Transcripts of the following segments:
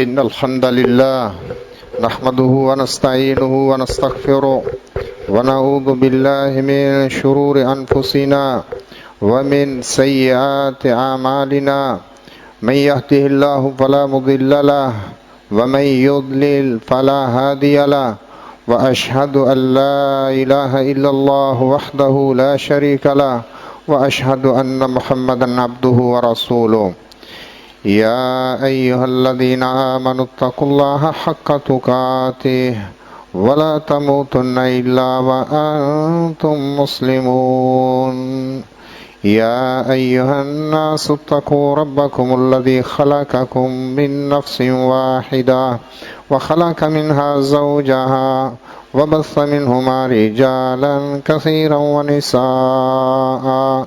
إن الحمد لله نحمده ونستعينه ونستغفره ونعوذ بالله من شرور أنفسنا ومن سيئات أعمالنا. من يهده الله فلا مضل له ومن يضلل فلا هادي له، وأشهد أن لا إله إلا الله وحده لا شريك له، وأشهد أن محمدا عبده ورسوله. يا أيها الذين آمنوا اتقوا الله حق تقاته ولا تموتن إلا وأنتم مسلمون. يا أيها الناس اتقوا ربكم الذي خلقكم من نفس واحدة وخلق منها زوجها وبث منهما رجالا كثيرا ونساء،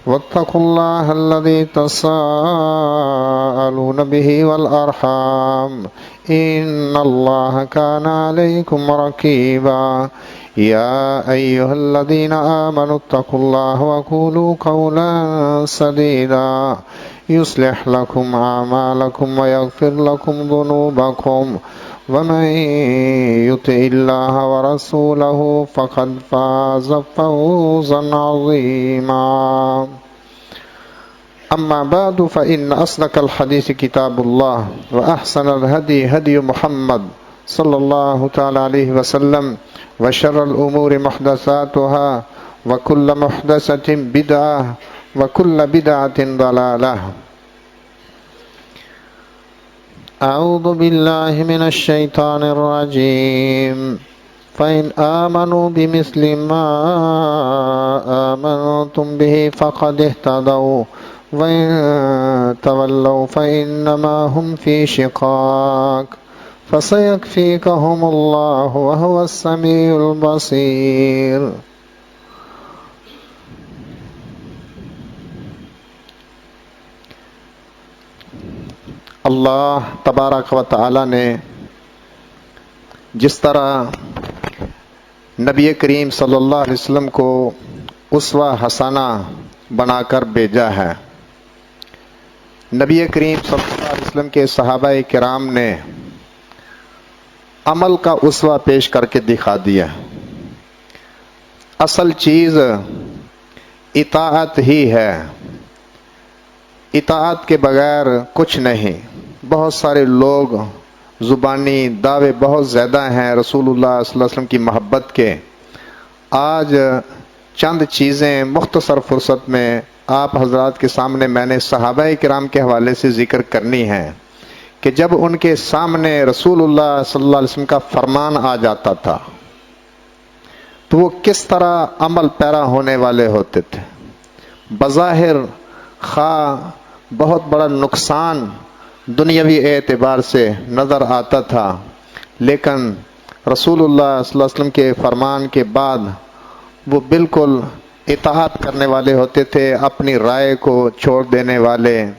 واتقوا الله الذي تساءلون به والأرحام إن الله كان عليكم رقيبا. يا أيها الذين آمنوا اتقوا الله وقولوا قولا سديدا يصلح لكم أعمالكم ويغفر لكم ذنوبكم، ومن يطع الله ورسوله فقد فاز فوزا عظيما. أما بعد فإن أصدق الحديث كتاب الله، وأحسن الهدي هدي محمد صلى الله تعالى عليه وسلم، وشر الأمور محدثاتها وكل محدثة بدعة وكل بدعة ضلالة. أعوذ بالله من الشيطان الرجيم. فإن آمنوا بمثل ما آمنتم به فقد اهتدوا وإن تولوا فإنما هم في شقاق فسيكفيكهم الله وهو السميع البصير. اللہ تبارک و تعالی نے جس طرح نبی کریم صلی اللہ علیہ وسلم کو اسوہ حسنہ بنا کر بھیجا ہے، نبی کریم صلی اللہ علیہ وسلم کے صحابہ کرام نے عمل کا اسوہ پیش کر کے دکھا دیا۔ اصل چیز اطاعت ہی ہے، اطاعت کے بغیر کچھ نہیں۔ بہت سارے لوگ زبانی دعوے بہت زیادہ ہیں رسول اللہ صلی اللہ علیہ وسلم کی محبت کے۔ آج چند چیزیں مختصر فرصت میں آپ حضرات کے سامنے میں نے صحابہ کرام کے حوالے سے ذکر کرنی ہے کہ جب ان کے سامنے رسول اللہ صلی اللہ علیہ وسلم کا فرمان آ جاتا تھا تو وہ کس طرح عمل پیرا ہونے والے ہوتے تھے۔ بظاہر خواہ بہت بڑا نقصان دنیاوی اعتبار سے نظر آتا تھا، لیکن رسول اللہ صلی اللہ علیہ وسلم کے فرمان کے بعد وہ بالکل اطاعت کرنے والے ہوتے تھے، اپنی رائے کو چھوڑ دینے والے،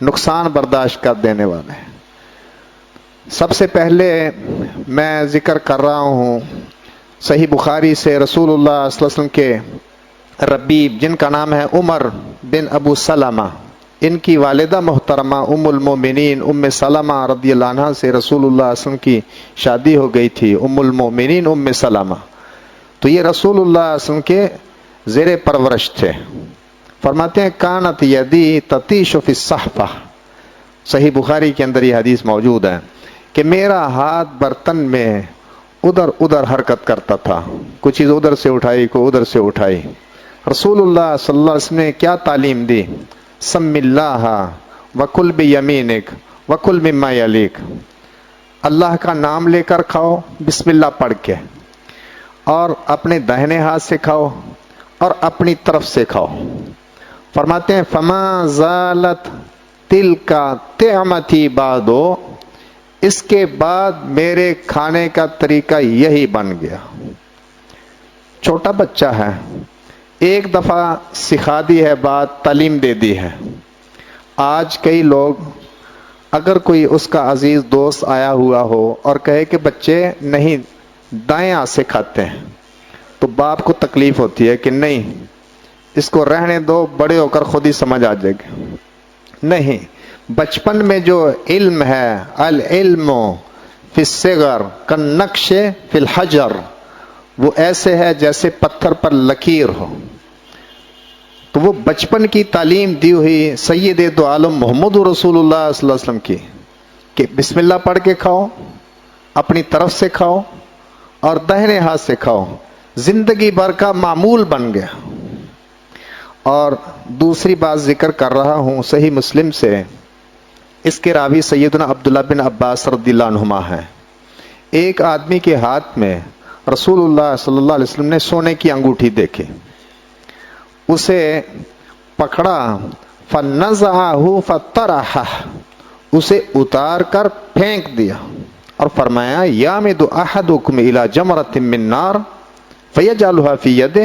نقصان برداشت کر دینے والے۔ سب سے پہلے میں ذکر کر رہا ہوں صحیح بخاری سے رسول اللہ صلی اللہ علیہ وسلم کے ربیب جن کا نام ہے عمر بن ابو سلمہ، ان کی والدہ محترمہ ام المومنین ام سلمہ رضی اللہ عنہ سے رسول اللہ صلی اللہ علیہ وسلم کی شادی ہو گئی تھی، ام المومنین ام سلمہ۔ تو یہ رسول اللہ صلی اللہ علیہ وسلم کے زیر پرورش تھے۔ فرماتے ہیں کانت یدی تتیش فی الصحفہ، صحیح بخاری کے اندر یہ حدیث موجود ہے کہ میرا ہاتھ برتن میں ادھر ادھر حرکت کرتا تھا، کچھ چیز ادھر سے اٹھائی کوئی ادھر سے اٹھائی۔ رسول اللہ صلی اللہ علیہ وسلم نے کیا تعلیم دی؟ سم اللہ وکل بیمینک وکل مما یلیک، اللہ کا نام لے کر کھاؤ بسم اللہ پڑھ کے، اور اپنے داہنے ہاتھ سے کھاؤ اور اپنی طرف سے کھاؤ۔ فرماتے ہیں فما زالت تلک طعمتی بعدو، اس کے بعد میرے کھانے کا طریقہ یہی بن گیا۔ چھوٹا بچہ ہے، ایک دفعہ سکھا دی ہے بات، تعلیم دے دی ہے۔ آج کئی لوگ اگر کوئی اس کا عزیز دوست آیا ہوا ہو اور کہے کہ بچے نہیں دائیں ہاتھ سے کھاتے ہیں، تو باپ کو تکلیف ہوتی ہے کہ نہیں اس کو رہنے دو، بڑے ہو کر خود ہی سمجھ آ جائے گا۔ نہیں، بچپن میں جو علم ہے، العلم فی الصغر کالنقش فی الحجر، وہ ایسے ہے جیسے پتھر پر لکیر ہو۔ تو وہ بچپن کی تعلیم دی ہوئی سید دو عالم محمد رسول اللہ صلی اللہ علیہ وسلم کی کہ بسم اللہ پڑھ کے کھاؤ، اپنی طرف سے کھاؤ اور داہنے ہاتھ سے کھاؤ، زندگی بھر کا معمول بن گیا۔ اور دوسری بات ذکر کر رہا ہوں صحیح مسلم سے، اس کے راوی سیدنا عبداللہ بن عباس رضی اللہ عنہما ہیں۔ ایک آدمی کے ہاتھ میں رسول اللہ صلی اللہ علیہ وسلم نے سونے کی انگوٹھی دیکھی، اسے پکڑا، فَنَزَعَهُ فَطَرَحَهُ، اسے اتار کر پھینک دیا اور فرمایا یَعْمِدُ أَحَدُكُمْ إِلَى جَمْرَةٍ مِّن نَّارٍ فَيَجْعَلُهَا فِي يَدِهِ،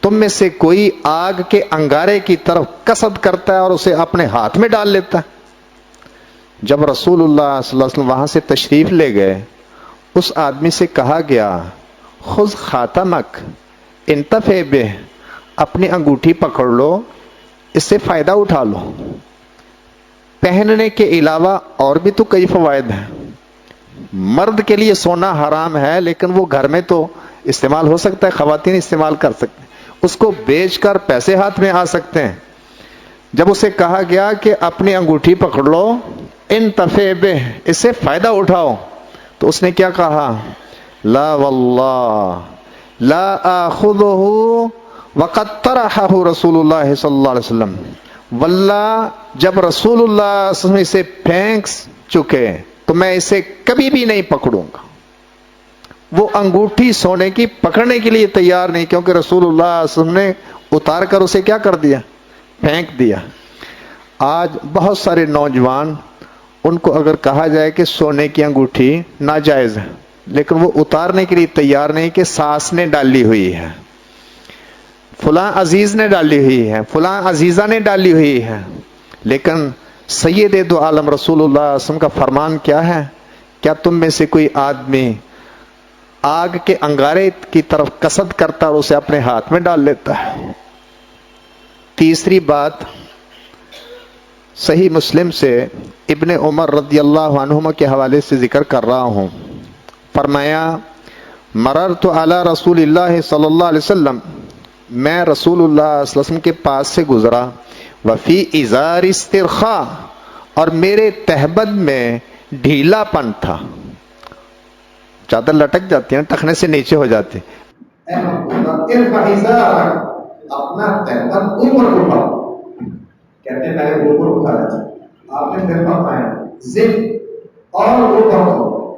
تم میں سے کوئی آگ کے انگارے کی طرف قصد کرتا ہے اور اسے اپنے ہاتھ میں ڈال لیتا ہے۔ جب رسول اللہ صلی اللہ علیہ وسلم وہاں سے تشریف لے گئے، اس آدمی سے کہا گیا خذ خاتمک انتفع بہ، اپنی انگوٹھی پکڑ لو، اس سے فائدہ اٹھا لو۔ پہننے کے علاوہ اور بھی تو کئی فوائد ہیں۔ مرد کے لیے سونا حرام ہے، لیکن وہ گھر میں تو استعمال ہو سکتا ہے، خواتین استعمال کر سکتے ہیں، اس کو بیچ کر پیسے ہاتھ میں آ سکتے ہیں۔ جب اسے کہا گیا کہ اپنی انگوٹھی پکڑ لو، انتفع بہ، اس سے فائدہ اٹھاؤ، تو اس نے کیا کہا؟ لا واللہ لا آخذہ وقد طرحہ رسول اللہ صلی اللہ علیہ وسلم، واللہ جب رسول اللہ صلی اللہ علیہ وسلم اسے پھینک چکے تو میں اسے کبھی بھی نہیں پکڑوں گا۔ وہ انگوٹھی سونے کی پکڑنے کے لیے تیار نہیں، کیونکہ رسول اللہ صلی اللہ علیہ وسلم نے اتار کر اسے کیا کر دیا؟ پھینک دیا۔ آج بہت سارے نوجوان، ان کو اگر کہا جائے کہ سونے کی انگوٹھی ناجائز ہے، لیکن وہ اتارنے کے لیے تیار نہیں کہ ساس نے ڈالی ہوئی ہے، فلاں عزیز نے ڈالی ہوئی ہے، فلاں عزیزہ نے ڈالی ہوئی ہے۔ لیکن سید دو عالم رسول اللہ صلی اللہ علیہ وسلم کا فرمان کیا ہے؟ کیا تم میں سے کوئی آدمی آگ کے انگارے کی طرف قصد کرتا اور اسے اپنے ہاتھ میں ڈال لیتا ہے؟ تیسری بات صحیح مسلم سے ابن عمر رضی اللہ عنہما کے حوالے سے ذکر کر رہا ہوں، فرمایا مررت علی رسول اللہ صلی اللہ علیہ وسلم، میں رسول اللہ صلی اللہ علیہ وسلم کے پاس سے گزرا، وفی ازار استرخاء، اور میرے تہبند میں ڈھیلا پن تھا، چادر لٹک جاتی ہے، ٹخنے سے نیچے ہو جاتی، اپنا تہبند اوپر اٹھاؤ، کہتے ہیں پہلے اوپر اٹھانا چاہیے، آپ نے پھر فرمایا زد اور اوپر ہو،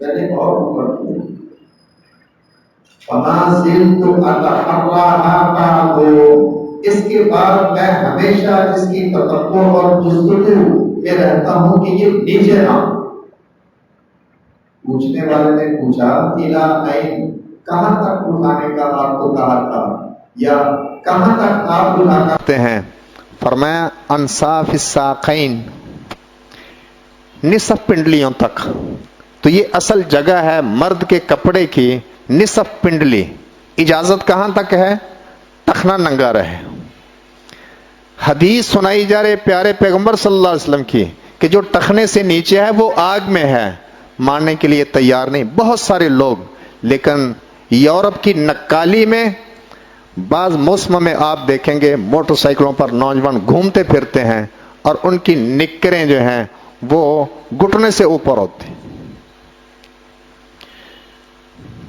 پہلے اور اوپر ہو، فما زلت اتحراها بعد، اس کے بعد میں ہمیشہ اس کی تفکر اور جستجو میں رہتا ہوں کہ یہ نیچے نہ۔ پوچھنے والے نے پوچھا الى این، کہاں تک اٹھانے کا آپ کو کہا تھا، یا کہاں تک آپ گناہ کرتے ہیں؟ فرمایا انصاف الساقین، نصف پنڈلیوں تک۔ تو یہ اصل جگہ ہے مرد کے کپڑے کی، نصف پنڈلی۔ اجازت کہاں تک ہے؟ ٹخنا ننگا رہے۔ حدیث سنائی جا رہے پیارے پیغمبر صلی اللہ علیہ وسلم کی کہ جو ٹخنے سے نیچے ہے وہ آگ میں ہے، ماننے کے لیے تیار نہیں بہت سارے لوگ۔ لیکن یورپ کی نکالی میں بعض موسم میں آپ دیکھیں گے موٹر سائیکلوں پر نوجوان گھومتے پھرتے ہیں اور ان کی نکریں جو ہیں وہ گھٹنے سے اوپر ہوتی۔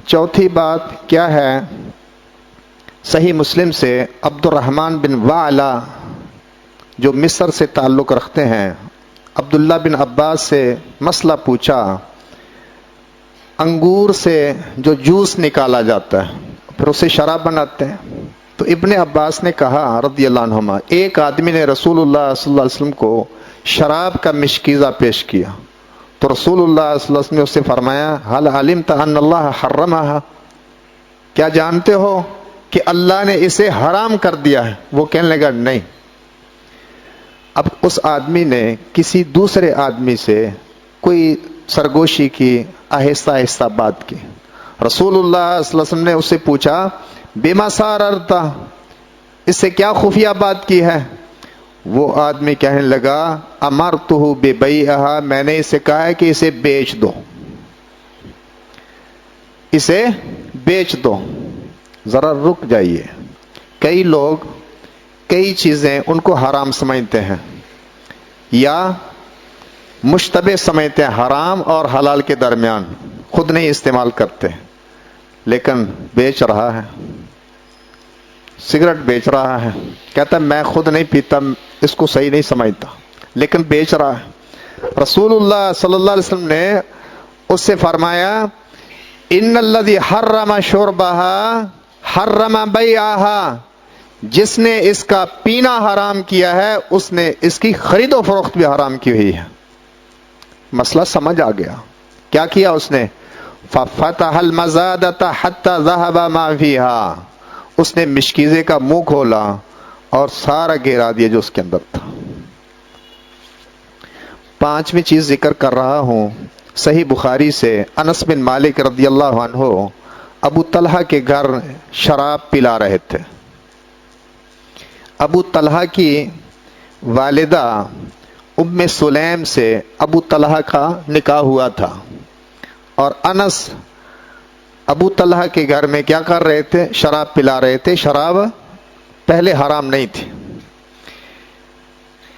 چوتھی بات کیا ہے؟ صحیح مسلم سے عبد الرحمن بن وعلہ جو مصر سے تعلق رکھتے ہیں، عبداللہ بن عباس سے مسئلہ پوچھا، انگور سے جو جوس نکالا جاتا ہے پھر اسے شراب بناتے ہیں، تو ابن عباس نے کہا رضی اللہ عنہما، ایک آدمی نے رسول اللہ صلی اللہ علیہ وسلم کو شراب کا مشکیزہ پیش کیا، تو رسول اللہ صلی اللہ علیہ وسلم نے اس سے فرمایا حل علمت ان اللہ حرمها، کیا جانتے ہو کہ اللہ نے اسے حرام کر دیا ہے؟ وہ کہنے لگا نہیں۔ اب اس آدمی نے کسی دوسرے آدمی سے کوئی سرگوشی کی، آہستہ آہستہ بات کی، رسول اللہ صلی اللہ علیہ وسلم نے اس سے پوچھا بما ساررتا، اس سے کیا خفیہ بات کی ہے؟ وہ آدمی کہنے لگا امرتہ ببیعہا، میں نے اسے کہا ہے کہ اسے بیچ دو، اسے بیچ دو۔ ذرا رک جائیے، کئی لوگ کئی چیزیں ان کو حرام سمجھتے ہیں یا مشتبہ سمجھتے ہیں، حرام اور حلال کے درمیان، خود نہیں استعمال کرتے، لیکن بیچ رہا ہے، سگریٹ بیچ رہا ہے، کہتا ہے میں خود نہیں پیتا، اس کو صحیح نہیں سمجھتا، لیکن بیچ رہا ہے۔ رسول اللہ صلی اللہ علیہ وسلم نے اس سے فرمایا ان الذی حرم شربہا حرم بیعہا، جس نے اس کا پینا حرام کیا ہے اس نے اس کی خرید و فروخت بھی حرام کی ہوئی ہے۔ مسئلہ سمجھ آ گیا، کیا کیا اس نے؟ فَفَتَحَ الْمَزَادَةَ حَتَّى ذَهَبَ مَا فِيهَا، اس نے مشکیزے کا منہ کھولا اور سارا گرا دیا جو اس کے اندر تھا۔ پانچویں چیز ذکر کر رہا ہوں، صحیح بخاری سے انس بن مالک رضی اللہ عنہ ابو طلحہ کے گھر شراب پلا رہے تھے۔ ابو طلحہ کی والدہ ام سلیم سے ابو طلحہ کا نکاح ہوا تھا، اور انس ابو طلحہ کے گھر میں کیا کر رہے تھے؟ شراب پلا رہے تھے۔ شراب پہلے حرام نہیں تھی۔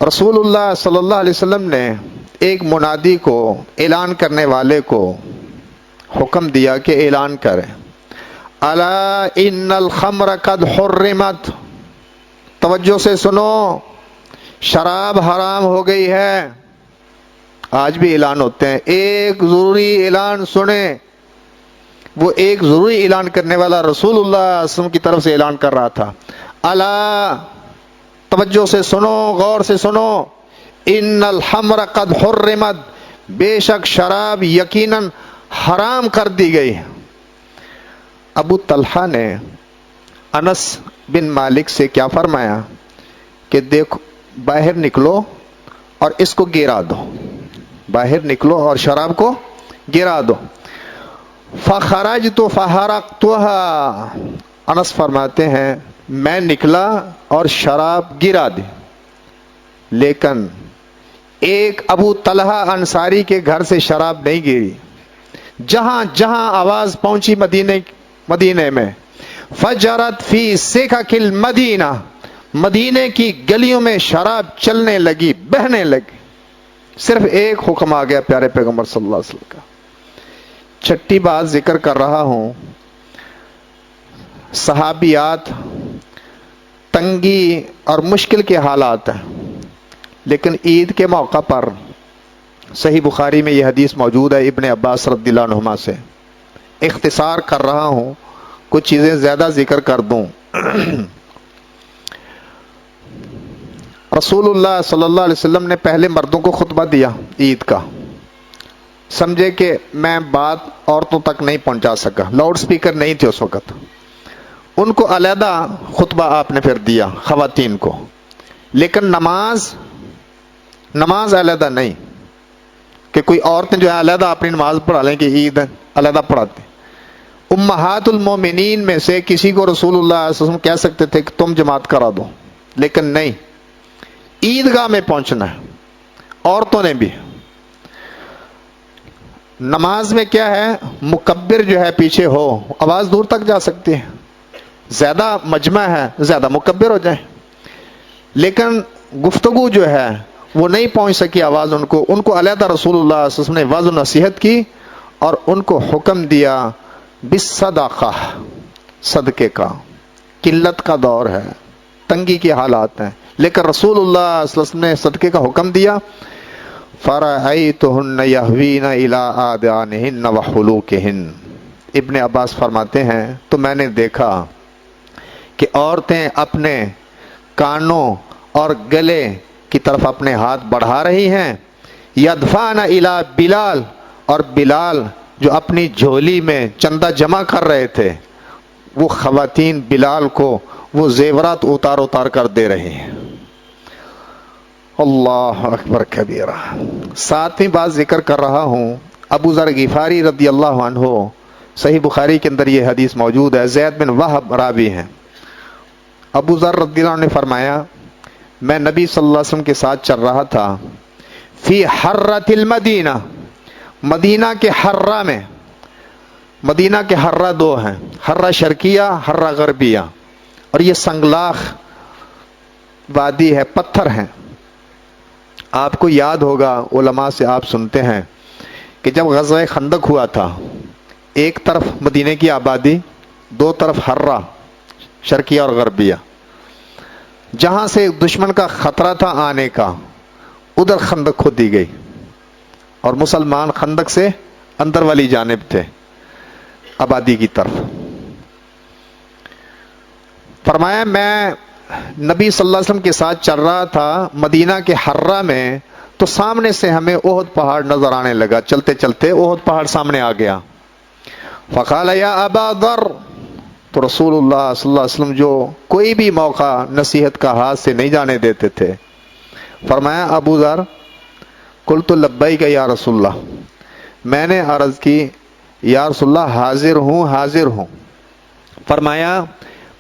رسول اللہ صلی اللہ علیہ وسلم نے ایک منادی کو، اعلان کرنے والے کو حکم دیا کہ اعلان کرے الا ان الخمر قد حرمت، توجہ سے سنو، شراب حرام ہو گئی ہے۔ آج بھی اعلان ہوتے ہیں، ایک ضروری اعلان سنیں۔ وہ ایک ضروری اعلان کرنے والا رسول اللہ صلی اللہ علیہ وسلم کی طرف سے اعلان کر رہا تھا، الا، توجہ سے سنو، غور سے سنو، ان الخمر قد حرمت، بے شک شراب یقیناً حرام کر دی گئی ہے۔ ابو طلحہ نے انس بن مالک سے کیا فرمایا کہ دیکھو باہر نکلو اور اس کو گرا دو، باہر نکلو اور شراب کو گرا دو۔ فخرجت فحرقتها، انس فرماتے ہیں میں نکلا اور شراب گرا دی، لیکن ایک ابو طلحہ انصاری کے گھر سے شراب نہیں گری۔ جہاں جہاں آواز پہنچی مدینے میں، فجرت فی سکک المدینہ، مدینے کی گلیوں میں شراب چلنے لگی، بہنے لگی۔ صرف ایک حکم آ گیا پیارے پیغمبر صلی اللہ علیہ وسلم کا۔ چھٹی بات ذکر کر رہا ہوں، صحابیات تنگی اور مشکل کے حالات ہیں، لیکن عید کے موقع پر صحیح بخاری میں یہ حدیث موجود ہے ابن عباس رضی اللہ عنہما سے۔ اختصار کر رہا ہوں، کچھ چیزیں زیادہ ذکر کر دوں۔ رسول اللہ صلی اللہ علیہ وسلم نے پہلے مردوں کو خطبہ دیا عید کا، سمجھے کہ میں بات عورتوں تک نہیں پہنچا سکا، لاؤڈ سپیکر نہیں تھے اس وقت، ان کو علیحدہ خطبہ آپ نے پھر دیا خواتین کو، لیکن نماز علیحدہ نہیں کہ کوئی عورتیں جو ہے علیحدہ اپنی نماز پڑھا لیں کہ عید علیحدہ پڑھاتے۔ امہات المومنین میں سے کسی کو رسول اللہ صلی اللہ علیہ وسلم کہہ سکتے تھے کہ تم جماعت کرا دو، لیکن نہیں، عیدگاہ میں پہنچنا ہے عورتوں نے بھی۔ نماز میں کیا ہے، مکبر جو ہے پیچھے ہو، آواز دور تک جا سکتی ہے، زیادہ مجمع ہے زیادہ مکبر ہو جائے، لیکن گفتگو جو ہے وہ نہیں پہنچ سکی آواز ان کو علیحدہ رسول اللہ صلی اللہ علیہ وسلم نے وعظ و نصیحت کی اور ان کو حکم دیا بالصدقہ، صدقے کا۔ قلت کا دور ہے، تنگی کے حالات ہیں، لیکن رسول اللہ صلی اللہ علیہ وسلم نے صدقے کا حکم دیا۔ فَرَأَيْتُهُنَّ يَهْوِينَ إِلَىٰ آذَانِهِنَّ وَحُلُوقِهِنَّ، ابن عباس فرماتے ہیں تو میں نے دیکھا کہ عورتیں اپنے کانوں اور گلے کی طرف اپنے ہاتھ بڑھا رہی ہیں، یدفعن الی بلال، اور بلال جو اپنی جھولی میں چندہ جمع کر رہے تھے، وہ خواتین بلال کو وہ زیورات اتار کر دے رہے ہیں۔ اللہ اکبر کبیرہ۔ ساتویں بات ذکر کر رہا ہوں، ابو ذر غفاری رضی اللہ عنہ، صحیح بخاری کے اندر یہ حدیث موجود ہے، زید بن وہب راوی ہیں۔ ابو ذر رضی اللہ عنہ نے فرمایا میں نبی صلی اللہ علیہ وسلم کے ساتھ چل رہا تھا، فی حرۃ المدینہ، مدینہ کے حرہ میں. مدینہ کے حرہ دو ہیں، حرہ شرقیہ، حرہ غربیہ، اور یہ سنگلاخ وادی ہے، پتھر ہیں. آپ کو یاد ہوگا، علماء سے آپ سنتے ہیں کہ جب غزوہ خندق ہوا تھا، ایک طرف مدینے کی آبادی، دو طرف حرہ شرقیہ اور غربیہ. جہاں سے دشمن کا خطرہ تھا آنے کا، ادھر خندق کھودی گئی، اور مسلمان خندق سے اندر والی جانب تھے، آبادی کی طرف. فرمایا میں نبی صلی اللہ علیہ وسلم کے ساتھ چل رہا تھا مدینہ کے حرہ میں، تو سامنے سے ہمیں احد پہاڑ نظر آنے لگا. چلتے چلتے احد پہاڑ سامنے آ گیا. فقال یا ابا ذر، تو رسول اللہ صلی اللہ علیہ وسلم جو کوئی بھی موقع نصیحت کا ہاتھ سے نہیں جانے دیتے تھے، فرمایا ابو ذر، قلت لبیک یا رسول اللہ، میں نے عرض کی یا رسول اللہ حاضر ہوں حاضر ہوں. فرمایا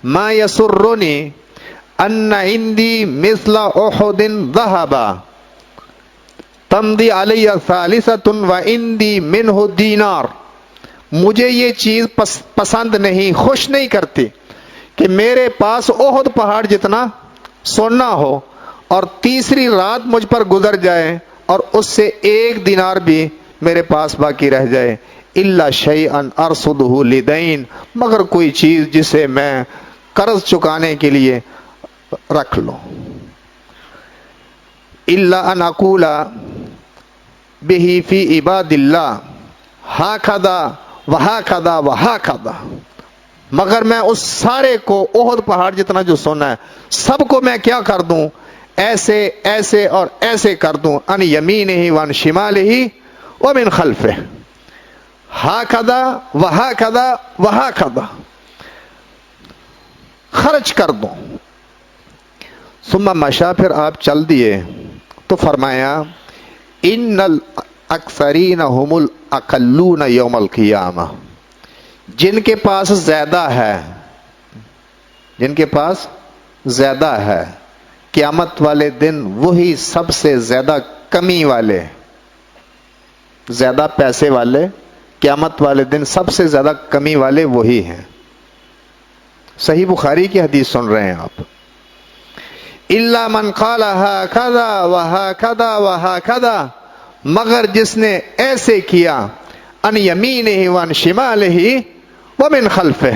ما یسرنی ان عندی مثل احد ذهبا تمضی علی ثالثۃ وعندی منہ دینار. مجھے یہ چیز پسند نہیں، خوش نہیں کرتی کہ میرے پاس احد پہاڑ جتنا سونا ہو اور تیسری رات مجھ پر گزر جائے اور اس سے 1 دینار بھی میرے پاس باقی رہ جائے. الا شیئا ارصدہ لدین، مگر کوئی چیز جسے میں قرض چکانے کے لیے رکھ لوں. الا ان اقول به فی عباد اللہ ہاکذا وہاکذا وہاکذا، مگر میں اس سارے کو، احد پہاڑ جتنا جو سونا ہے، سب کو میں کیا کر دوں، ایسے ایسے اور ایسے کر دوں، ان یمینہ وان شمالہ ومن خلفہ، ہاکذا وہاکذا وہاکذا، خرچ کر دوں. ثم مشا، پھر آپ چل دیے تو فرمایا ان الاکثرین هم الاقلون یوم القیامہ، جن کے پاس زیادہ ہے، جن کے پاس زیادہ ہے، قیامت والے دن وہی سب سے زیادہ کمی والے، زیادہ پیسے والے، قیامت والے دن سب سے زیادہ کمی والے وہی ہیں. صحیح بخاری کی حدیث سن رہے ہیں آپ. الا من قال هكذا وهكذا وهكذا، مگر جس نے ایسے کیا، ان یمینہ وان شمالہ ومن خلفہ،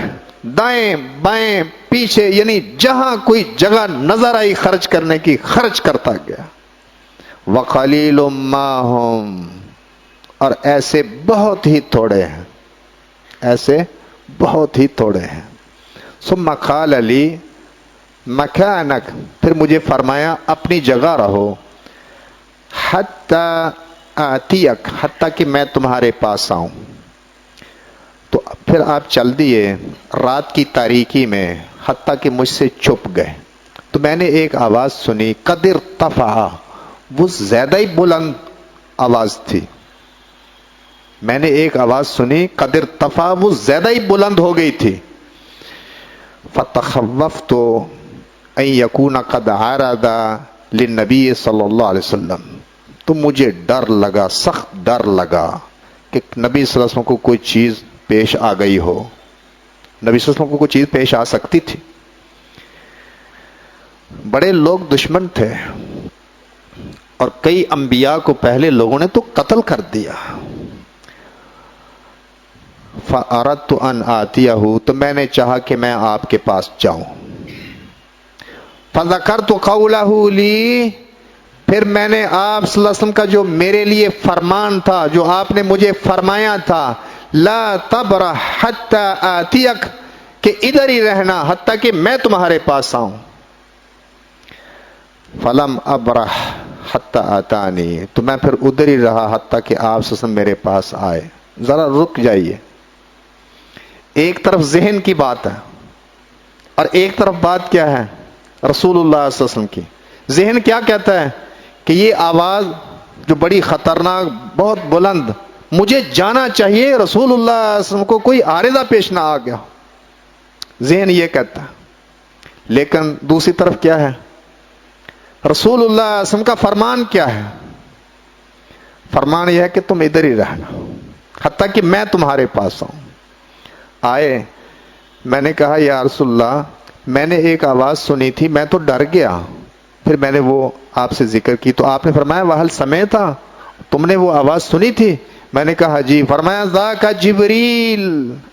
دائیں بائیں پیچھے، یعنی جہاں کوئی جگہ نظر آئی خرچ کرنے کی خرچ کرتا گیا. وقلیل ما هم، اور ایسے بہت ہی تھوڑے ہیں، ایسے بہت ہی تھوڑے ہیں. ثم قال لی مکانک، پھر مجھے فرمایا اپنی جگہ رہو، حتی آتیک، حتیٰ کہ میں تمہارے پاس آؤں. تو پھر آپ چل دیے رات کی تاریکی میں، حتیٰ کہ مجھ سے چھپ گئے. تو میں نے ایک آواز سنی، قد ارتفع، وہ زیادہ ہی بلند آواز تھی. میں نے ایک آواز سنی، قد ارتفع، وہ زیادہ ہی بلند ہو گئی تھی. فتخوفت ان یکون قد عرض للنبی صلی اللہ علیہ وسلم، تو مجھے ڈر لگا، سخت ڈر لگا کہ نبی صلی اللہ علیہ وسلم کو کوئی چیز پیش آ گئی ہو. نبی صلی اللہ علیہ وسلم کو کوئی چیز پیش آ سکتی تھی. بڑے لوگ دشمن تھے، اور کئی انبیاء کو پہلے لوگوں نے تو قتل کر دیا. فَأَرَدْتُ أَنْ آتِيَهُ، تو میں نے چاہا کہ میں آپ کے پاس جاؤں. فَذَكَرْتُ قَوْلَهُ لِي، پھر میں نے آپ صلی اللہ علیہ وسلم کا جو میرے لیے فرمان تھا، جو آپ نے مجھے فرمایا تھا، لَا تَبْرَحْ حَتَّى آتِيَكَ، کہ ادھر ہی رہنا حتیٰ کہ میں تمہارے پاس آؤں. فَلَمْ أَبْرَحْ حَتَّى آتَانِي، تو میں پھر ادھر ہی رہا حتیٰ کہ آپ صلی اللہ علیہ وسلم میرے پاس آئے. ذرا رک جائیے، ایک طرف ذہن کی بات ہے اور ایک طرف بات کیا ہے، رسول اللہ صلی اللہ علیہ وسلم کی. ذہن کیا کہتا ہے کہ یہ آواز جو بڑی خطرناک، بہت بلند، مجھے جانا چاہیے، رسول اللہ صلی اللہ علیہ وسلم کو کوئی عارضہ پیش نہ آ گیا. ذہن یہ کہتا ہے. لیکن دوسری طرف کیا ہے، رسول اللہ صلی اللہ علیہ وسلم کا فرمان کیا ہے؟ فرمان یہ ہے کہ تم ادھر ہی رہنا حتیٰ کہ میں تمہارے پاس آؤں۔ آئے، میں نے کہا یا رسول اللہ میں نے ایک آواز سنی تھی، میں تو ڈر گیا، پھر میں نے وہ آپ سے ذکر کی تو آپ نے فرمایا وَهَلْ سَمِعْتَ، تم نے وہ آواز سنی تھی؟ میں نے کہا جی۔ فرمایا ذاک جبریل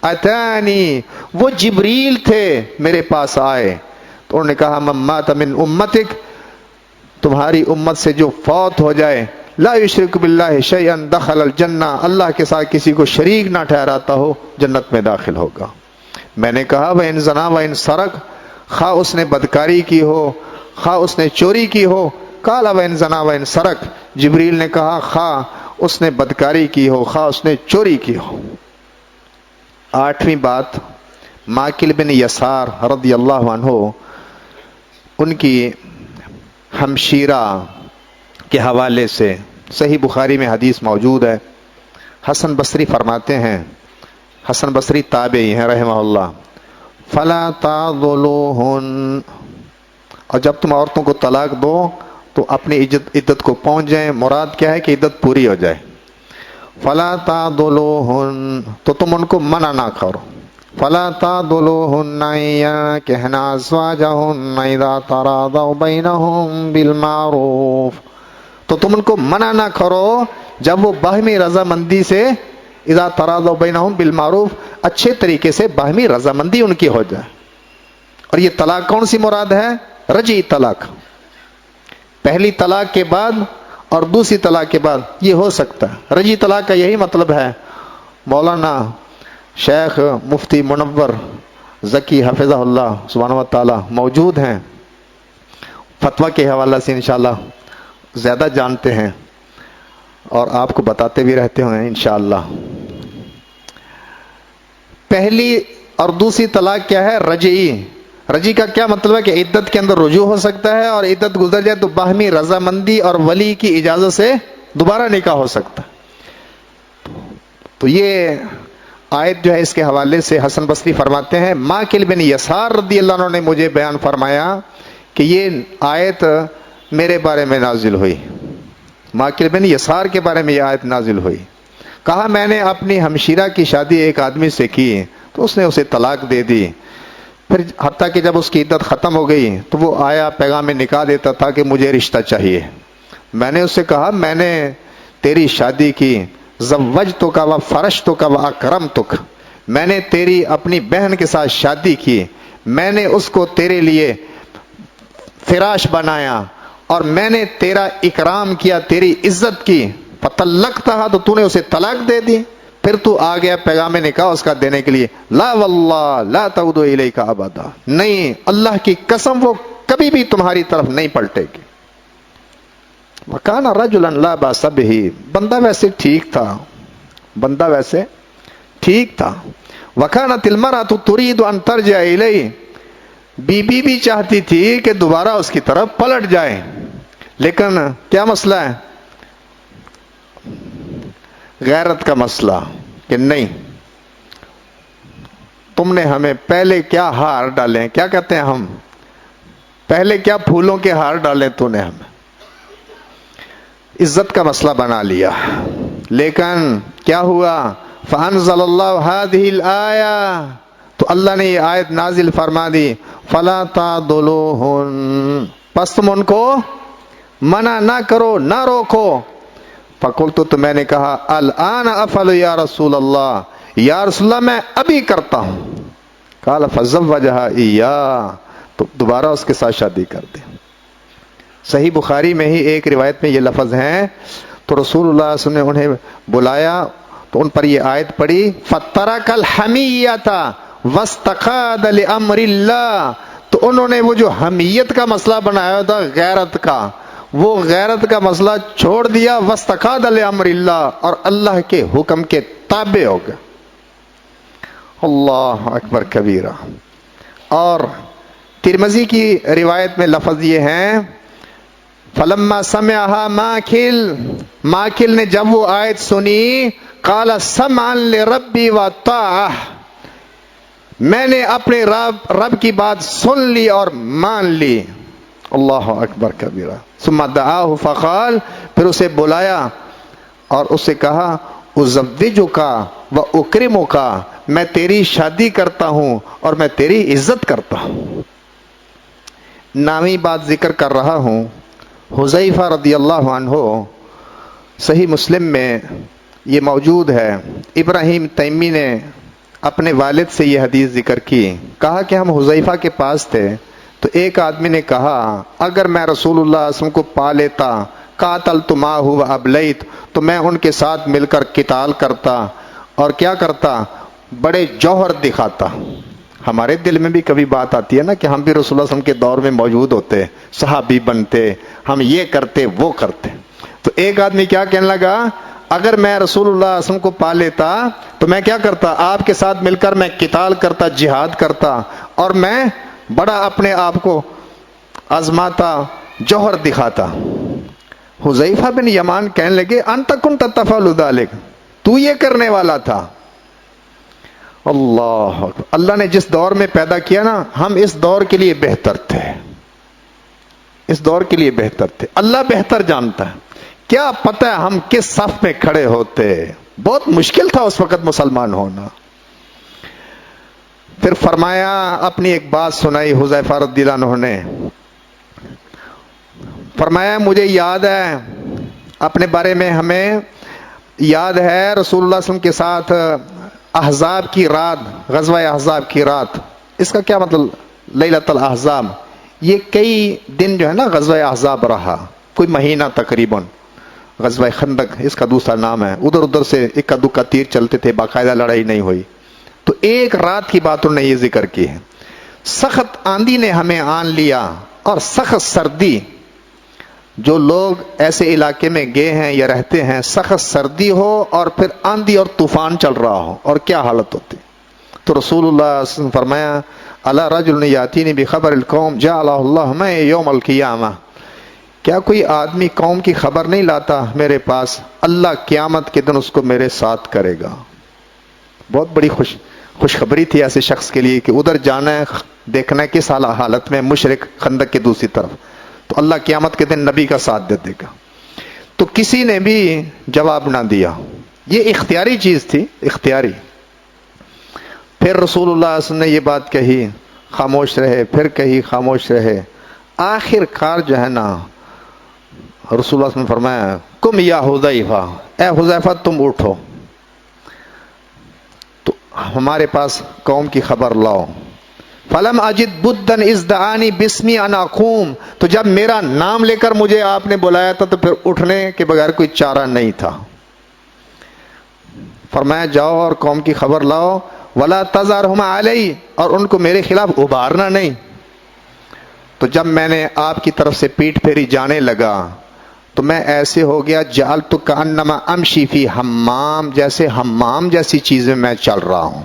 اتانی، وہ جبریل تھے میرے پاس آئے۔ تو انہوں نے کہا من مات من امتک، تمہاری امت سے جو فوت ہو جائے لا یشرک باللہ شیئا دخل الجنہ، اللہ کے ساتھ کسی کو شریک نہ ٹھہراتا ہو جنت میں داخل ہوگا۔ میں نے کہا وَإِن زنا وَإِن سرق، خواہ اس نے بدکاری کی ہو خواہ اس نے چوری کی ہو۔ قال وَإِن زنا وَإِن سرق، جبریل نے کہا خواہ اس نے بدکاری کی ہو خواہ اس نے چوری کی ہو۔ آٹھویں بات، ماکل بن یسار رضی اللہ عنہ، ان کی ہمشیرہ کے حوالے سے صحیح بخاری میں حدیث موجود ہے۔ حسن بصری فرماتے ہیں، حسن بصری تابعی ہیں رحمہ اللہ، فلا تعضلوہن، اور جب تم عورتوں کو طلاق دو تو اپنی عدت کو پہنچ جائیں، مراد کیا ہے کہ عدت پوری ہو جائے۔ فلا تعضلوہن، تو تم ان کو منع نہ کرو۔ فلا تعضلوہن ينكحن ازواجهن اذا تراضوا بينهم بالمعروف، تو تم ان کو منع نہ کرو جب وہ باہمی رضامندی سے، اذا تراضوا بینہم بالمعروف، اچھے طریقے سے باہمی رضامندی ان کی ہو جائے۔ اور یہ طلاق کون سی مراد ہے؟ رجعی طلاق، پہلی طلاق کے بعد اور دوسری طلاق کے بعد یہ ہو سکتا ہے۔ رجعی طلاق کا یہی مطلب ہے۔ مولانا شیخ مفتی منور ذکی حفظہ اللہ سبحانہ و تعالی موجود ہیں، فتویٰ کے حوالہ سے انشاءاللہ زیادہ جانتے ہیں اور آپ کو بتاتے بھی رہتے ہیں انشاءاللہ۔ پہلی اور دوسری طلاق کیا ہے؟ رجعی۔ رجعی کا کیا مطلب ہے کہ عدت کے اندر رجوع ہو سکتا ہے، اور عدت گزر جائے تو باہمی رضامندی اور ولی کی اجازت سے دوبارہ نکاح ہو سکتا ہے۔ تو یہ آیت جو ہے اس کے حوالے سے حسن بصری فرماتے ہیں ماکل بن یسار رضی اللہ عنہ نے مجھے بیان فرمایا کہ یہ آیت میرے بارے میں نازل ہوئی، ماکل بن یسار کے بارے میں یہ آیت نازل ہوئی۔ کہا میں نے اپنی ہمشیرہ کی شادی ایک آدمی سے کی تو اس نے اسے طلاق دے دی، پھر حتیٰ کہ جب اس کی عدت ختم ہو گئی تو وہ آیا پیغام نکاح دیتا تھا کہ مجھے رشتہ چاہیے۔ میں نے اس سے کہا میں نے تیری شادی کی، زوجتک و فرشتک و اکرمتک، میں نے تیری اپنی بہن کے ساتھ شادی کی، میں نے اس کو تیرے لیے فراش بنایا اور میں نے تیرا اکرام کیا، تیری عزت کی، فطلقتھا، تو تو نے اسے طلاق دے دی، پھر تو آ گیا پیغام نکاح اس کا دینے کے لیے، لا واللہ لا تعود الیک ابدا، نہیں اللہ کی قسم وہ کبھی بھی تمہاری طرف نہیں پلٹے گی۔ وکان رجلا لا باس بہ، بندہ ویسے ٹھیک تھا، بندہ ویسے ٹھیک تھا۔ وکانت المرأة تريد ان ترجع الیہ، بی بی بھی چاہتی تھی کہ دوبارہ اس کی طرف پلٹ جائے، لیکن کیا مسئلہ ہے؟ غیرت کا مسئلہ کہ نہیں تم نے ہمیں پہلے کیا ہار ڈالے، کیا کہتے ہیں ہم، پہلے کیا پھولوں کے ہار ڈالے تو نے ہمیں، عزت کا مسئلہ بنا لیا۔ لیکن کیا ہوا؟ فانزل اللہ ہذہ الآیہ، تو اللہ نے یہ آیت نازل فرما دی، فلا تعضلوہن، پس تم ان کو منع نہ کرو، نہ روکو۔ فقلت، تو میں نے کہا الآن افعل یا رسول اللہ، یا رسول اللہ میں ابھی کرتا ہوں۔ قال فزوجہا ایاہ، تو دوبارہ اس کے ساتھ شادی کر دے۔ صحیح بخاری میں ہی ایک روایت میں یہ لفظ ہیں، تو رسول اللہ صلی اللہ علیہ وسلم نے انہیں بلایا تو ان پر یہ آیت پڑھی، فَتَرَكَ الْحَمِيَّةَ وَاسْتَقَادَ لِأَمْرِ اللَّهِ، تو انہوں نے وہ جو حمیت کا مسئلہ بنایا تھا غیرت کا، وہ غیرت کا مسئلہ چھوڑ دیا، وَاسْتَقَادَ لِأَمْرِ اللَّهِ، اور اللہ کے حکم کے تابع ہو گئے۔ اللہ اکبر کبیرہ۔ اور ترمذی کی روایت میں لفظ یہ ہیں، فلما سمعها ماکل نے جب وہ آیت سنی، قال سمعا لربی وطاعہ، میں نے اپنے رب کی بات سن لی اور مان لی، اللہ اکبر کبیرہ. ثم دعاہ فقال، پھر اسے بلایا اور اس سے کہا ازوجک و اکرمک، میں تیری شادی کرتا ہوں اور میں تیری عزت کرتا ہوں. نامی بات ذکر کر رہا ہوں. حذیفہ رضی اللہ عنہ، صحیح مسلم میں یہ موجود ہے. ابراہیم تیمی نے اپنے والد سے یہ حدیث ذکر کی. کہا کہ ہم حذیفہ کے پاس تھے تو ایک آدمی نے کہا اگر میں رسول اللہ صلی اللہ علیہ وسلم کو پا لیتا قاتلت معہ و ابلیت، تو میں ان کے ساتھ مل کر قتال کرتا اور کیا کرتا، بڑے جوہر دکھاتا. ہمارے دل میں بھی کبھی بات آتی ہے نا کہ ہم بھی رسول اللہ صلی اللہ علیہ وسلم کے دور میں موجود ہوتے، صحابی بنتے، ہم یہ کرتے وہ کرتے. تو ایک آدمی کیا کہنے لگا، اگر میں رسول اللہ صلی اللہ علیہ وسلم کو پا لیتا تو میں کیا کرتا، آپ کے ساتھ مل کر میں قتال کرتا، جہاد کرتا اور میں بڑا اپنے آپ کو آزماتا، جوہر دکھاتا. حذیفہ بن یمان کہنے لگے انت کنت تفعل ذلک، تو یہ کرنے والا تھا. اللہ اکبر. اللہ نے جس دور میں پیدا کیا نا، ہم اس دور کے لیے بہتر تھے، اس دور کے لیے بہتر تھے. اللہ بہتر جانتا ہے. کیا پتہ ہے ہم کس صف میں کھڑے ہوتے. بہت مشکل تھا اس وقت مسلمان ہونا. پھر فرمایا، اپنی ایک بات سنائی حذیفہ رضی اللہ عنہ نے. فرمایا مجھے یاد ہے، اپنے بارے میں ہمیں یاد ہے رسول اللہ صلی اللہ علیہ وسلم کے ساتھ احزاب کی رات، غزوہ احزاب کی رات. اس کا کیا مطلب لیلۃ الاحزاب؟ یہ کئی دن جو ہے نا غزوہ احزاب رہا، کوئی مہینہ تقریباً. غزوہ خندق اس کا دوسرا نام ہے. ادھر ادھر سے اکا دکا تیر چلتے تھے، باقاعدہ لڑائی نہیں ہوئی. تو ایک رات کی بات انہوں نے یہ ذکر کی ہے. سخت آندھی نے ہمیں آن لیا اور سخت سردی. جو لوگ ایسے علاقے میں گئے ہیں یا رہتے ہیں، سخت سردی ہو اور پھر آندھی اور طوفان چل رہا ہو، اور کیا حالت ہوتی. تو رسول اللہ صلی اللہ علیہ وسلم نے فرمایا الا رجل یاتینی بخبر القوم جعلہ اللہ معی یوم القیامہ، کیا کوئی آدمی قوم کی خبر نہیں لاتا میرے پاس، اللہ قیامت کے دن اس کو میرے ساتھ کرے گا. بہت بڑی خوشخبری تھی ایسے شخص کے لیے کہ ادھر جانا ہے، دیکھنا ہے کس حالت میں مشرک خندق کے دوسری طرف، تو اللہ قیامت کے دن نبی کا ساتھ دے دے گا. تو کسی نے بھی جواب نہ دیا. یہ اختیاری چیز تھی، اختیاری. پھر رسول اللہ صلی اللہ علیہ وسلم نے یہ بات کہی، خاموش رہے، پھر کہی، خاموش رہے. آخر کار جو ہے نا، رسول اللہ صلی اللہ علیہ وسلم نے فرمایا کم یا حذیفہ، اے حذیفہ تم اٹھو، تو ہمارے پاس قوم کی خبر لاؤ. فلم اجد بدن اذ دعانی باسمی ان اقوم، تو جب میرا نام لے کر مجھے آپ نے بلایا تھا تو پھر اٹھنے کے بغیر کوئی چارہ نہیں تھا. فرمایا جاؤ اور قوم کی خبر لاؤ. ولا تظہرہم علی، اور ان کو میرے خلاف ابھارنا نہیں. تو جب میں نے آپ کی طرف سے پیٹھ پھیری جانے لگا تو میں ایسے ہو گیا جعلت کانما امشی فی حمام، جیسے حمام جیسی چیزیں میں چل رہا ہوں.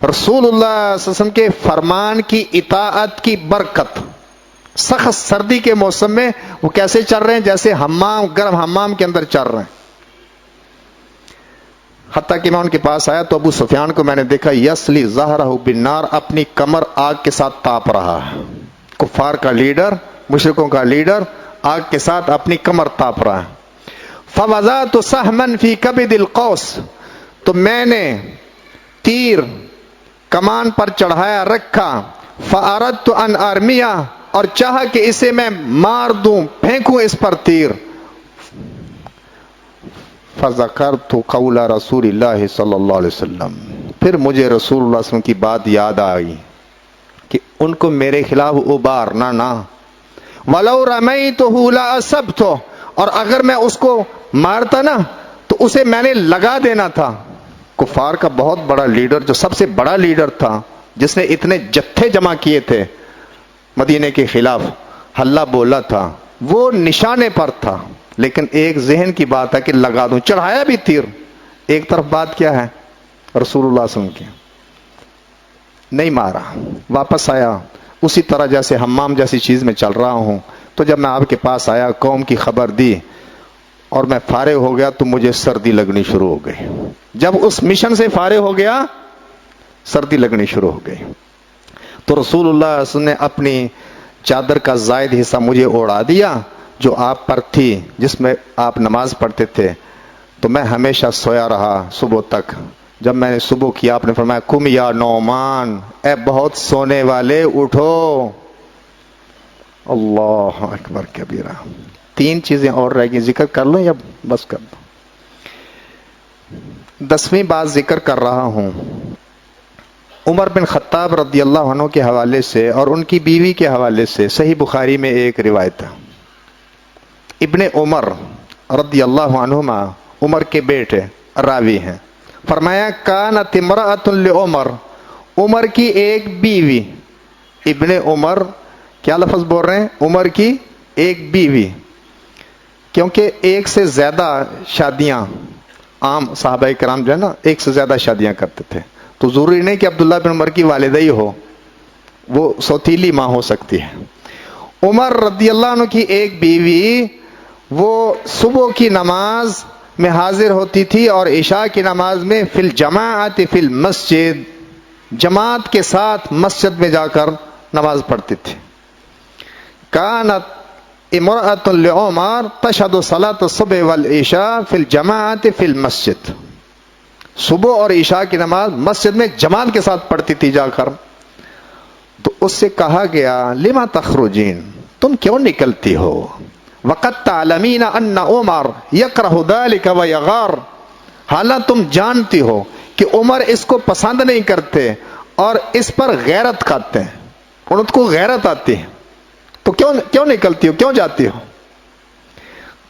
رسول اللہ صلی اللہ علیہ وسلم کے فرمان کی اطاعت کی برکت، سخت سردی کے موسم میں وہ کیسے چل رہے ہیں، جیسے حمام، گرم حمام کے اندر چل رہے ہیں. حتیٰ کہ میں ان کے پاس آیا تو ابو سفیان کو میں نے دیکھا یسلی ظہرہ بالنار، اپنی کمر آگ کے ساتھ تاپ رہا ہے. کفار کا لیڈر، مشرکوں کا لیڈر آگ کے ساتھ اپنی کمر تاپ رہا ہے. فوضعت سہما فی کبد القوس، تو میں نے تیر کمان پر چڑھایا رکھا. فاردت ان ارمیہ، اور چاہا کہ اسے میں مار دوں، پھینکوں اس پر تیر. فذکرت قول رسول اللہ صلی اللہ علیہ وسلم، پھر مجھے رسول اللہ صلی اللہ علیہ وسلم کی بات یاد آئی کہ ان کو میرے خلاف ابھارنا نہ. وَلَوْ رَمَيْتُهُ لَأَصَبْتُهُ، اور اگر میں اس کو مارتا نا تو اسے میں نے لگا دینا تھا. کفار کا بہت بڑا لیڈر، جو سب سے بڑا لیڈر تھا، جس نے اتنے جتھے جمع کیے تھے مدینے کے خلاف، حلہ بولا تھا، وہ نشانے پر تھا. لیکن ایک ذہن کی بات ہے کہ لگا دوں، چڑھایا بھی تیر. ایک طرف بات کیا ہے، رسول اللہ صلی اللہ علیہ وسلم کی، نہیں مارا، واپس آیا اسی طرح جیسے حمام جیسی چیز میں چل رہا ہوں. تو جب میں آپ کے پاس آیا، قوم کی خبر دی اور میں فارغ ہو گیا تو مجھے سردی لگنی شروع ہو گئی. جب اس مشن سے فارغ ہو گیا سردی لگنی شروع ہو گئی. تو رسول اللہ صلی اللہ علیہ وسلم نے اپنی چادر کا زائد حصہ مجھے اڑا دیا جو آپ پر تھی، جس میں آپ نماز پڑھتے تھے، تو میں ہمیشہ سویا رہا صبح تک۔ جب میں نے صبح کیا، آپ نے فرمایا قم یا نعمان، اے بہت سونے والے اٹھو۔ اللہ اکبر کبیرہ۔ 3 چیزیں اور رہ گئی، ذکر کر لوں یا بس کر دوں؟ 10ویں بات ذکر کر رہا ہوں۔ عمر بن خطاب رضی اللہ عنہ کے حوالے سے اور ان کی بیوی کے حوالے سے صحیح بخاری میں ایک روایت ہے۔ ابن عمر رضی اللہ عنہما، عمر کے بیٹے راوی ہیں، فرمایا کانت امرأۃ لعمر، عمر کی ایک بیوی، ابن عمر کیا لفظ بول رہے ہیں؟ عمر کی ایک بیوی، کیونکہ ایک سے زیادہ شادیاں عام صحابہ کرام جو ہے نا ایک سے زیادہ شادیاں کرتے تھے، تو ضروری نہیں کہ عبداللہ بن عمر کی والدہ ہی ہو، وہ سوتیلی ماں ہو سکتی ہے۔ عمر رضی اللہ عنہ کی ایک بیوی، وہ صبح کی نماز میں حاضر ہوتی تھی اور عشاء کی نماز میں فی الجماعت فی المسجد، جماعت کے ساتھ مسجد میں جا کر نماز پڑھتی تھی۔ کانت امرأۃ لعمر تشہد صلاۃ الصبح والعشاء فی الجماعت فی المسجد، صبح اور عشاء کی نماز مسجد میں جماعت کے ساتھ پڑھتی تھی جا کر۔ تو اس سے کہا گیا لما تخرجین، تم کیوں نکلتی ہو؟ وقد تعلمین ان عمر یکرہ ذلک ویغار، حالانکہ تم جانتی ہو کہ عمر اس کو پسند نہیں کرتے اور اس پر غیرت کھاتے ہیں، ان کو غیرت آتی ہے، تو کیوں نکلتی ہو، کیوں جاتی ہو؟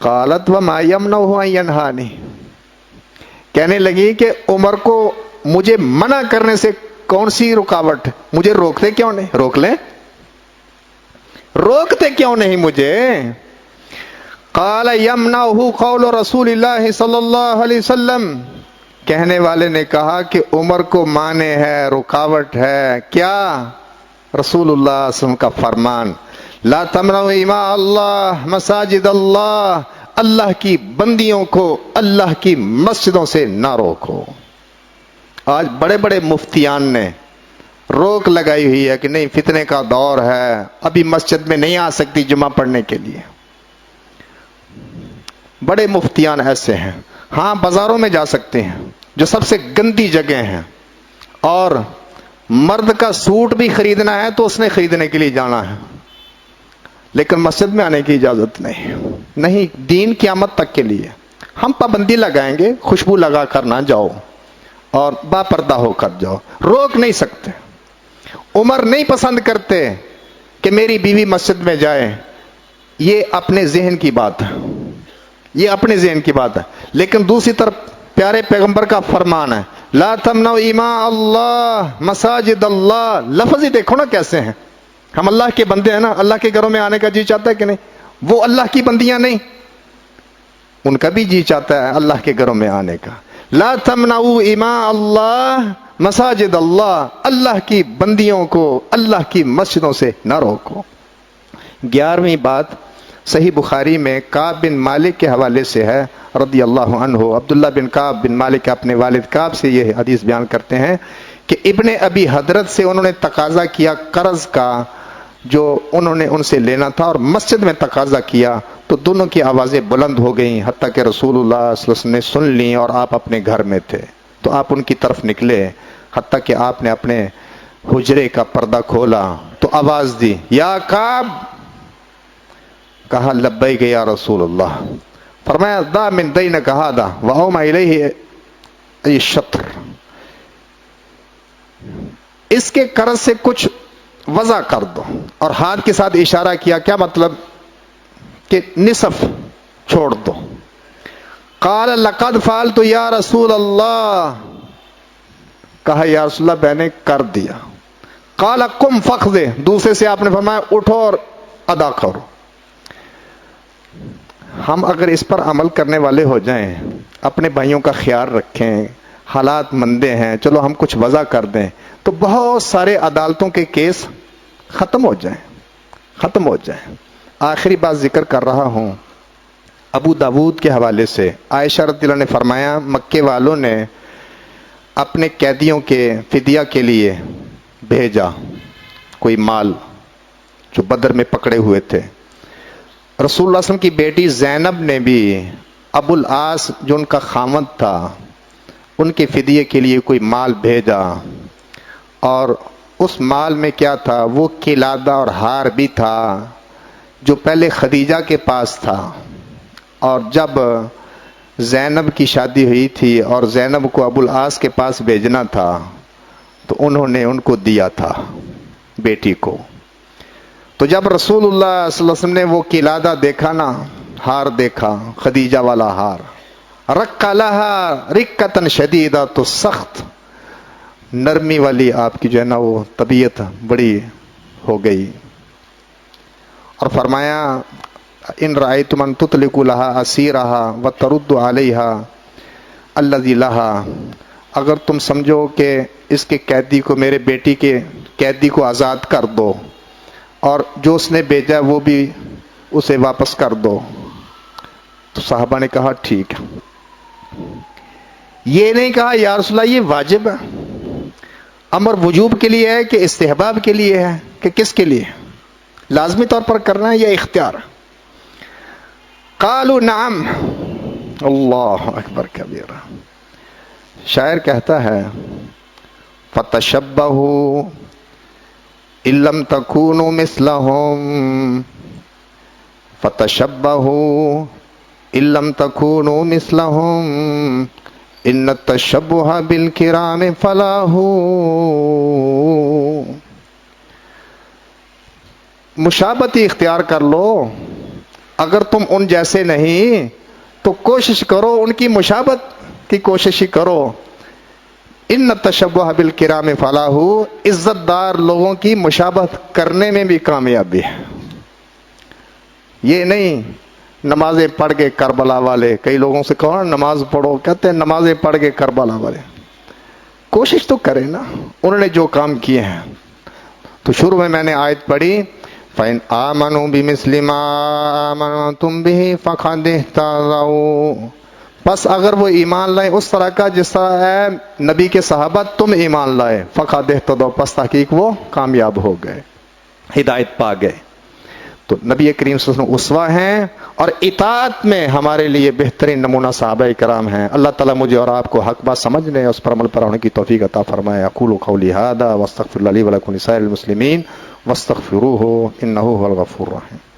قالت وما یمنعہ ان ینہانی، کہنے لگی کہ عمر کو مجھے منع کرنے سے کون سی رکاوٹ ہے، مجھے روکتے کیوں نہیں؟ روک لیں، روکتے کیوں نہیں مجھے؟ قال یمنعہ قول رسول اللہ صلی اللہ علیہ وسلم، کہنے والے نے کہا کہ عمر کو مانے ہے، رکاوٹ ہے کیا؟ رسول اللہ صلی اللہ علیہ وسلم کا فرمان، لا تمنعوا اماء اللہ مساجد اللہ، اللہ کی بندیوں کو اللہ کی مسجدوں سے نہ روکو۔ آج بڑے بڑے مفتیان نے روک لگائی ہوئی ہے کہ نہیں فتنے کا دور ہے، ابھی مسجد میں نہیں آ سکتی جمعہ پڑھنے کے لیے۔ بڑے مفتیان ایسے ہیں، ہاں بازاروں میں جا سکتے ہیں جو سب سے گندی جگہ ہیں، اور مرد کا سوٹ بھی خریدنا ہے تو اس نے خریدنے کے لیے جانا ہے، لیکن مسجد میں آنے کی اجازت نہیں، دین قیامت تک کے لیے۔ ہم پابندی لگائیں گے، خوشبو لگا کر نہ جاؤ اور با پردہ ہو کر جاؤ، روک نہیں سکتے۔ عمر نہیں پسند کرتے کہ میری بیوی مسجد میں جائے، یہ اپنے ذہن کی بات ہے، یہ اپنے ذہن کی بات ہے، لیکن دوسری طرف پیارے پیغمبر کا فرمان ہے لا تمنعوا اماء اللہ مساجد اللہ، لفظ ہی دیکھو نا کیسے ہیں، ہم اللہ کے بندے ہیں نا، اللہ کے گھروں میں آنے کا جی چاہتا ہے کہ نہیں؟ وہ اللہ کی بندیاں نہیں، ان کا بھی جی چاہتا ہے اللہ کے گھروں میں آنے کا۔ لا تمنعوا اماء اللہ مساجد اللہ، اللہ کی بندیوں کو اللہ کی مسجدوں سے نہ روکو۔ 11ویں بات صحیح بخاری میں کعب بن مالک کے حوالے سے ہے رضی اللہ عنہ، عبداللہ بن کعب بن مالک اپنے والد کعب سے یہ حدیث بیان کرتے ہیں کہ ابن ابی حضرت سے انہوں نے تقاضا کیا قرض کا جو انہوں نے ان سے لینا تھا، اور مسجد میں تقاضا کیا تو دونوں کی آوازیں بلند ہو گئیں، حتیٰ کہ رسول اللہ صلی اللہ علیہ وسلم نے سن لیں، اور آپ اپنے گھر میں تھے تو آپ ان کی طرف نکلے، حتیٰ کہ آپ نے اپنے حجرے کا پردہ کھولا تو آواز دی یا کعب، کہا لبیک یا رسول اللہ، فرمایا دا من دینک ھذا واومى الیہ الشطر، اس کے قرض سے کچھ وضع کر دو، اور ہاتھ کے ساتھ اشارہ کیا، کیا مطلب کہ نصف چھوڑ دو۔ قال لقد فعلت یا رسول اللہ، کہا یا رسول اللہ میں نے کر دیا۔ قال قم فقض، دوسرے سے آپ نے فرمایا اٹھو اور ادا کرو۔ ہم اگر اس پر عمل کرنے والے ہو جائیں، اپنے بھائیوں کا خیال رکھیں، حالات مندے ہیں، چلو ہم کچھ وضع کر دیں، تو بہت سارے عدالتوں کے کیس ختم ہو جائیں۔ آخری بات ذکر کر رہا ہوں ابو داود کے حوالے سے، عائشہ رضی اللہ عنہا نے فرمایا مکے والوں نے اپنے قیدیوں کے فدیہ کے لیے بھیجا کوئی مال، جو بدر میں پکڑے ہوئے تھے۔ رسول اللہ صلی اللہ علیہ وسلم کی بیٹی زینب نے بھی ابو العاص جو ان کا خامد تھا ان کے فدیے کے لیے کوئی مال بھیجا، اور اس مال میں کیا تھا؟ وہ قلادہ اور ہار بھی تھا جو پہلے خدیجہ کے پاس تھا، اور جب زینب کی شادی ہوئی تھی اور زینب کو ابو العاص کے پاس بھیجنا تھا تو انہوں نے ان کو دیا تھا بیٹی کو۔ تو جب رسول اللہ صلی اللہ علیہ وسلم نے وہ قلادہ دیکھا نا، ہار دیکھا، خدیجہ والا ہار، رق لہا رقۃ شدیدہ، تو سخت نرمی والی آپ کی جو ہے نا وہ طبیعت بڑی ہو گئی، اور فرمایا ان رأیتم ان تطلقوا لها اسیرها وتردوا علیها الذی لها، اگر تم سمجھو کہ اس کے قیدی کو، میرے بیٹی کے قیدی کو آزاد کر دو اور جو اس نے بھیجا وہ بھی اسے واپس کر دو، تو صحابہ نے کہا ٹھیک ہے۔ یہ نہیں کہا یا رسول اللہ یہ واجب ہے، امر وجوب کے لیے ہے کہ استحباب کے لیے ہے کہ کس کے لیے، لازمی طور پر کرنا ہے یا اختیار؟ قالوا نعم، اللہ اکبر کبیرہ۔ شاعر کہتا ہے فتشبہوا ان لم تکونوا مثلہم، فتشبہوا ان لم تکونوا مثلہم ان التشبہ بالکرام فلاح۔ مشابہت اختیار کر لو، اگر تم ان جیسے نہیں تو کوشش کرو ان کی مشابہت کی کوشش ہی کرو۔ ان التشبہ بالکرام فلاح، عزت دار لوگوں کی مشابہت کرنے میں بھی کامیابی ہے۔ یہ نہیں نمازیں پڑھ کے کربلا والے، کئی لوگوں سے کہو نماز پڑھو، کہتے ہیں نمازیں پڑھ کے کربلا والے، کوشش تو کریں نا، انہوں نے جو کام کیے ہیں۔ تو شروع میں نے آیت پڑھی فَإِنْ آمَنُوا بِمِثْلِ مَا آمَنْتُمْ بِهِ فَقَدِ اهْتَدَوْا، پس اگر وہ ایمان لائے اس طرح کا جس طرح ہے نبی کے صحابہ تم ایمان لائے، فَقَدِ اهْتَدَوْا، پس تحقیق وہ کامیاب ہو گئے، ہدایت پا گئے۔ تو نبی کریم صلی اللہ علیہ وسلم اسوہ ہیں، اور اطاعت میں ہمارے لیے بہترین نمونہ صحابہ کرام ہیں۔ اللہ تعالیٰ مجھے اور آپ کو حق بات سمجھنے اس پر عمل پر ہونے کی توفیق عطا فرمائے۔ اقول قولی ھذا واستغفر اللہ لی ولکم ولسائر المسلمین واستغفروہ انہ ھو الغفور الرحیم۔